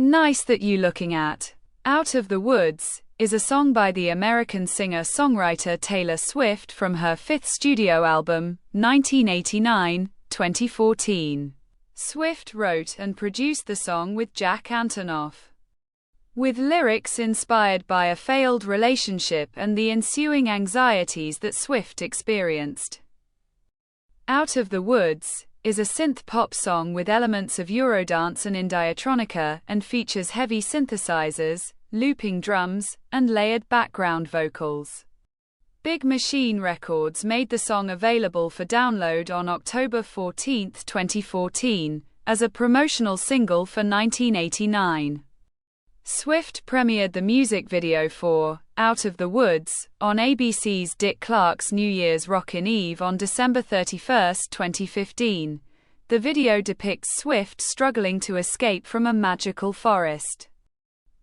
Nice That You Looking At. Out of the Woods is a song by the American singer-songwriter Taylor Swift from her fifth studio album, 1989-2014. Swift wrote and produced the song with Jack Antonoff, with lyrics inspired by a failed relationship and the ensuing anxieties that Swift experienced. Out of the Woods is a synth-pop song with elements of Eurodance and Indie-electronica, and features heavy synthesizers, looping drums, and layered background vocals. Big Machine Records made the song available for download on October 14, 2014, as a promotional single for 1989. Swift premiered the music video for Out of the Woods on ABC's Dick Clark's New Year's Rockin' Eve on December 31, 2015. The video depicts Swift struggling to escape from a magical forest.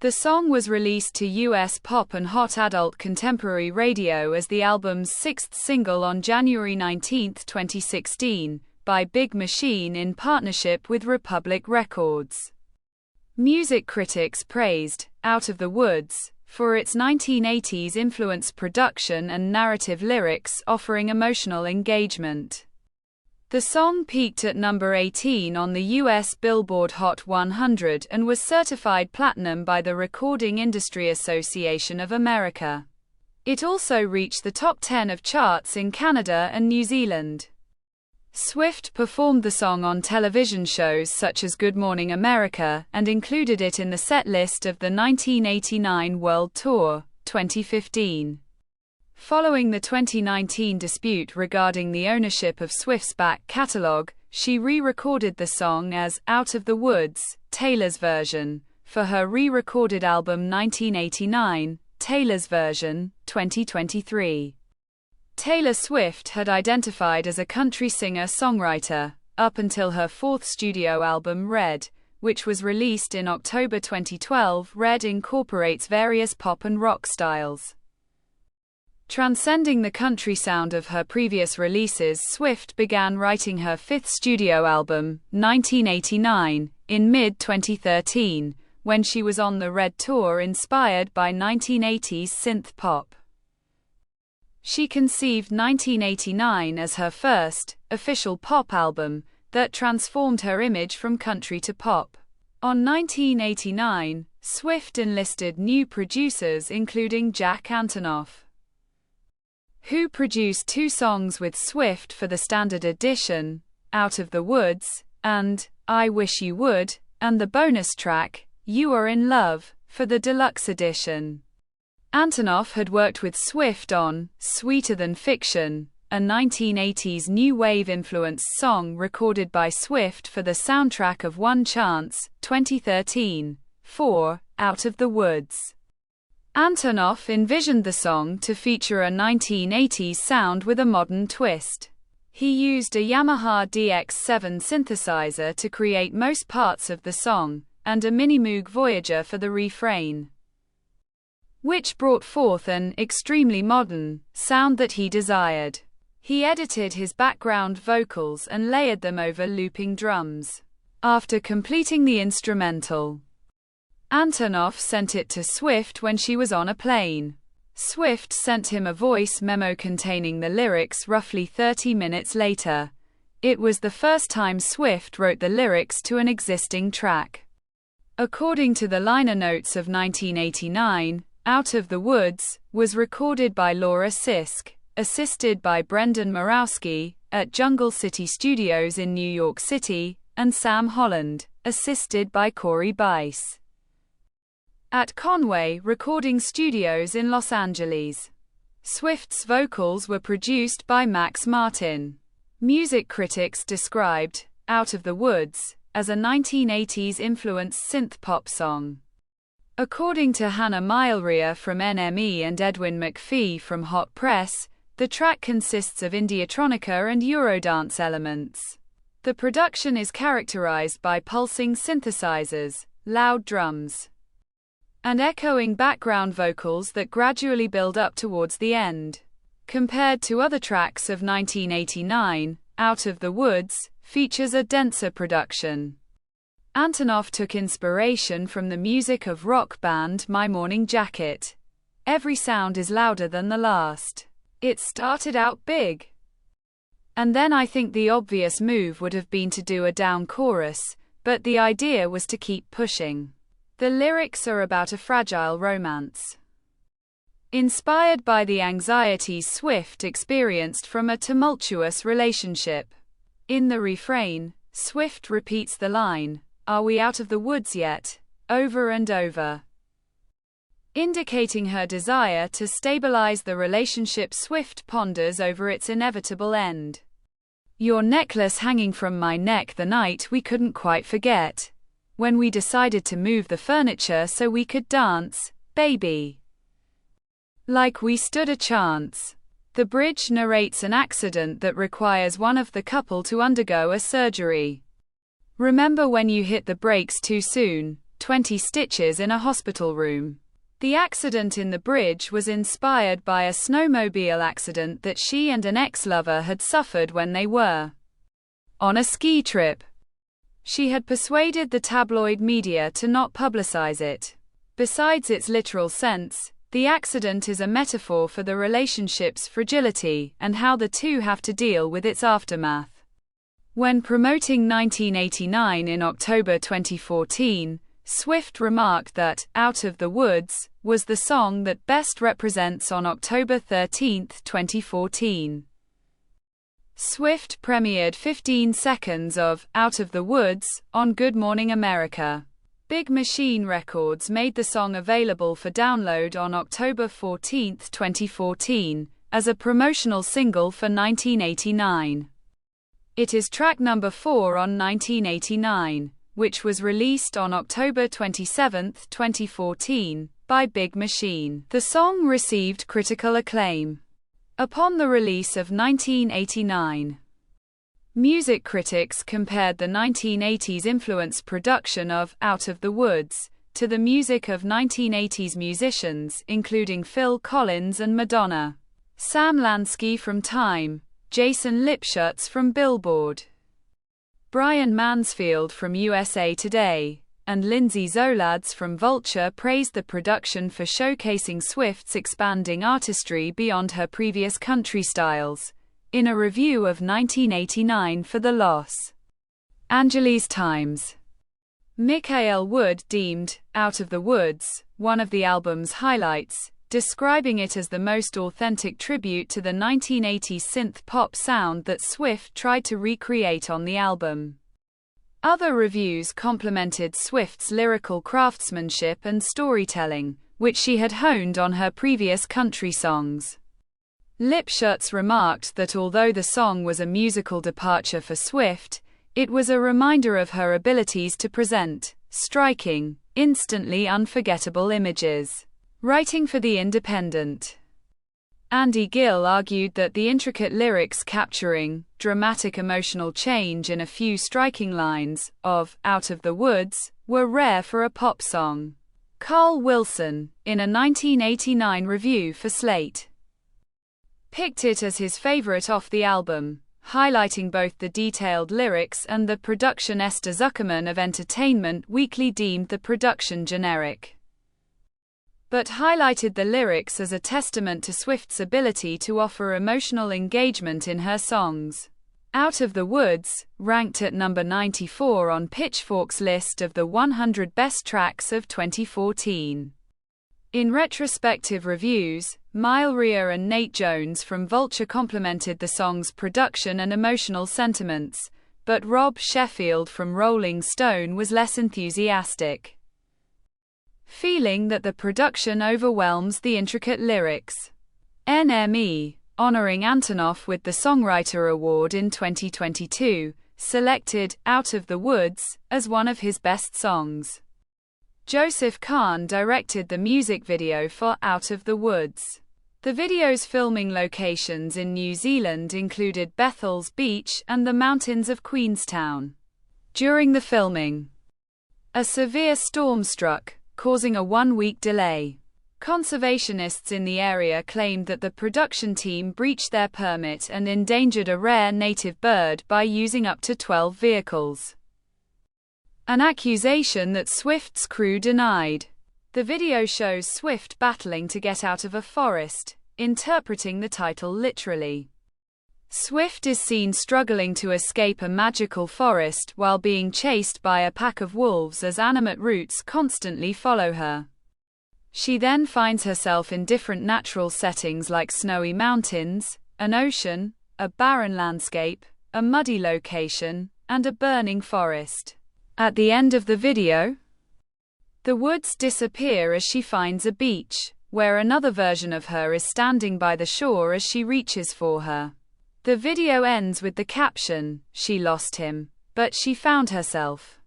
The song was released to US pop and hot adult contemporary radio as the album's sixth single on January 19, 2016, by Big Machine in partnership with Republic Records. Music critics praised Out of the Woods for its 1980s-influenced production and narrative lyrics, offering emotional engagement. The song peaked at number 18 on the US Billboard Hot 100 and was certified platinum by the Recording Industry Association of America. It also reached the top 10 of charts in Canada and New Zealand. Swift performed the song on television shows such as Good Morning America, and included it in the set list of the 1989 World Tour, 2015. Following the 2019 dispute regarding the ownership of Swift's back catalog, she re-recorded the song as Out of the Woods, Taylor's version, for her re-recorded album 1989, Taylor's Version, 2023. Taylor Swift had identified as a country singer-songwriter, up until her fourth studio album Red, which was released in October 2012. Red incorporates various pop and rock styles. Transcending the country sound of her previous releases, Swift began writing her fifth studio album, 1989, in mid-2013, when she was on the Red Tour inspired by 1980s synth-pop. She conceived 1989 as her first, official pop album, that transformed her image from country to pop. On 1989, Swift enlisted new producers including Jack Antonoff, who produced two songs with Swift for the standard edition, Out of the Woods, and I Wish You Would, and the bonus track, You Are in Love, for the deluxe edition. Antonoff had worked with Swift on Sweeter Than Fiction, a 1980s new wave-influenced song recorded by Swift for the soundtrack of One Chance, 2013, for Out of the Woods. Antonoff envisioned the song to feature a 1980s sound with a modern twist. He used a Yamaha DX7 synthesizer to create most parts of the song, and a Mini Moog Voyager for the refrain, which brought forth an extremely modern sound that he desired. He edited his background vocals and layered them over looping drums. After completing the instrumental, Antonoff sent it to Swift when she was on a plane. Swift sent him a voice memo containing the lyrics roughly 30 minutes later. It was the first time Swift wrote the lyrics to an existing track. According to the liner notes of 1989, Out of the Woods was recorded by Laura Sisk, assisted by Brendan Morawski, at Jungle City Studios in New York City, and Sam Holland, assisted by Corey Bice, at Conway Recording Studios in Los Angeles. Swift's vocals were produced by Max Martin. Music critics described Out of the Woods as a 1980s-influenced synth-pop song. According to Hannah Mailria from NME and Edwin McPhee from Hot Press, the track consists of Indie-electronica and Eurodance elements. The production is characterized by pulsing synthesizers, loud drums, and echoing background vocals that gradually build up towards the end. Compared to other tracks of 1989, Out of the Woods features a denser production. Antonoff took inspiration from the music of rock band My Morning Jacket. Every sound is louder than the last. It started out big. And then I think the obvious move would have been to do a down chorus, but the idea was to keep pushing. The lyrics are about a fragile romance, inspired by the anxieties Swift experienced from a tumultuous relationship. In the refrain, Swift repeats the line, "Are we out of the woods yet?" over and over, indicating her desire to stabilize the relationship. Swift ponders over its inevitable end. "Your necklace hanging from my neck the night we couldn't quite forget. When we decided to move the furniture so we could dance, baby. Like we stood a chance." The bridge narrates an accident that requires one of the couple to undergo a surgery. "Remember when you hit the brakes too soon, 20 stitches in a hospital room." The accident in the bridge was inspired by a snowmobile accident that she and an ex-lover had suffered when they were on a ski trip. She had persuaded the tabloid media to not publicize it. Besides its literal sense, the accident is a metaphor for the relationship's fragility and how the two have to deal with its aftermath. When promoting 1989 in October 2014, Swift remarked that "Out of the Woods" was the song that best represents on October 13, 2014. Swift premiered 15 seconds of "Out of the Woods" on Good Morning America. Big Machine Records made the song available for download on October 14, 2014, as a promotional single for 1989. It is track number 4 on 1989, which was released on October 27, 2014, by Big Machine. The song received critical acclaim upon the release of 1989. Music critics compared the 1980s influenced production of "Out of the Woods" to the music of 1980s musicians, including Phil Collins and Madonna, Sam Lansky from Time, Jason Lipschutz from Billboard, Brian Mansfield from USA Today, and Lindsay Zoladz from Vulture praised the production for showcasing Swift's expanding artistry beyond her previous country styles. In a review of 1989 for the Los Angeles Times, Michael Wood deemed "Out of the Woods" one of the album's highlights, describing it as the most authentic tribute to the 1980s synth-pop sound that Swift tried to recreate on the album. Other reviews complimented Swift's lyrical craftsmanship and storytelling, which she had honed on her previous country songs. Lipschutz remarked that although the song was a musical departure for Swift, it was a reminder of her abilities to present striking, instantly unforgettable images. Writing for The Independent, Andy Gill argued that the intricate lyrics capturing dramatic emotional change in a few striking lines of "Out of the Woods" were rare for a pop song. Carl Wilson, in a 1989 review for Slate, picked it as his favorite off the album, highlighting both the detailed lyrics and the production. Esther Zuckerman of Entertainment Weekly deemed the production generic, but highlighted the lyrics as a testament to Swift's ability to offer emotional engagement in her songs. "Out of the Woods" ranked at number 94 on Pitchfork's list of the 100 best tracks of 2014. In retrospective reviews, Mile Rhea and Nate Jones from Vulture complimented the song's production and emotional sentiments, but Rob Sheffield from Rolling Stone was less enthusiastic, feeling that the production overwhelms the intricate lyrics. NME, honoring Antonoff with the Songwriter Award in 2022, selected "Out of the Woods" as one of his best songs. Joseph Kahn directed the music video for "Out of the Woods." The video's filming locations in New Zealand included Bethel's Beach and the mountains of Queenstown. During the filming, a severe storm struck, causing a one-week delay. Conservationists in the area claimed that the production team breached their permit and endangered a rare native bird by using up to 12 vehicles. an accusation that Swift's crew denied. The video shows Swift battling to get out of a forest, interpreting the title literally. Swift is seen struggling to escape a magical forest while being chased by a pack of wolves as animate roots constantly follow her. She then finds herself in different natural settings like snowy mountains, an ocean, a barren landscape, a muddy location, and a burning forest. At the end of the video, the woods disappear as she finds a beach, where another version of her is standing by the shore as she reaches for her. The video ends with the caption, "She lost him, but she found herself."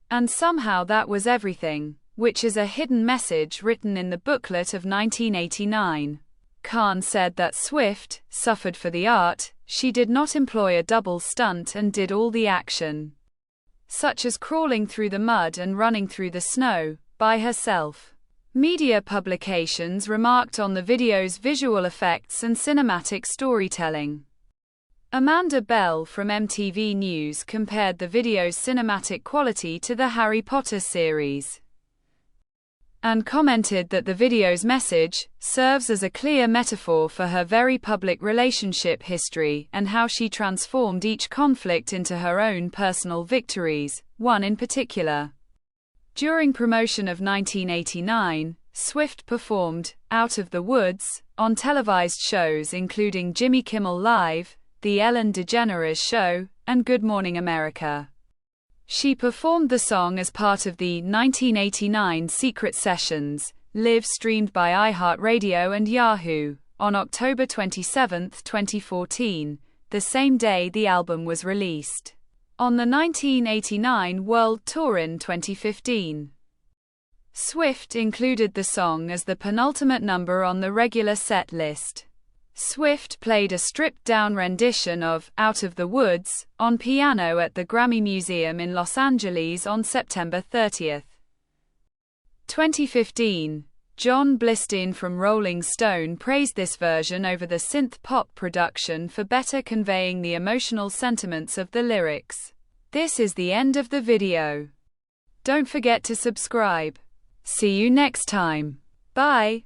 And somehow that was everything, which is a hidden message written in the booklet of 1989. Khan said that Swift suffered for the art. She did not employ a double stunt and did all the action, such as crawling through the mud and running through the snow, by herself. Media publications remarked on the video's visual effects and cinematic storytelling. Amanda Bell from MTV News compared the video's cinematic quality to the Harry Potter series, and commented that the video's message serves as a clear metaphor for her very public relationship history and how she transformed each conflict into her own personal victories, one in particular. During promotion of 1989, Swift performed "Out of the Woods" on televised shows including Jimmy Kimmel Live, The Ellen DeGeneres Show, and Good Morning America. She performed the song as part of the 1989 Secret Sessions, live-streamed by iHeartRadio and Yahoo, on October 27, 2014, the same day the album was released. On the 1989 World Tour in 2015, Swift included the song as the penultimate number on the regular set list. Swift played a stripped-down rendition of "Out of the Woods" on piano at the Grammy Museum in Los Angeles on September 30, 2015. John Blistein from Rolling Stone praised this version over the synth-pop production for better conveying the emotional sentiments of the lyrics. This is the end of the video. Don't forget to subscribe. See you next time. Bye.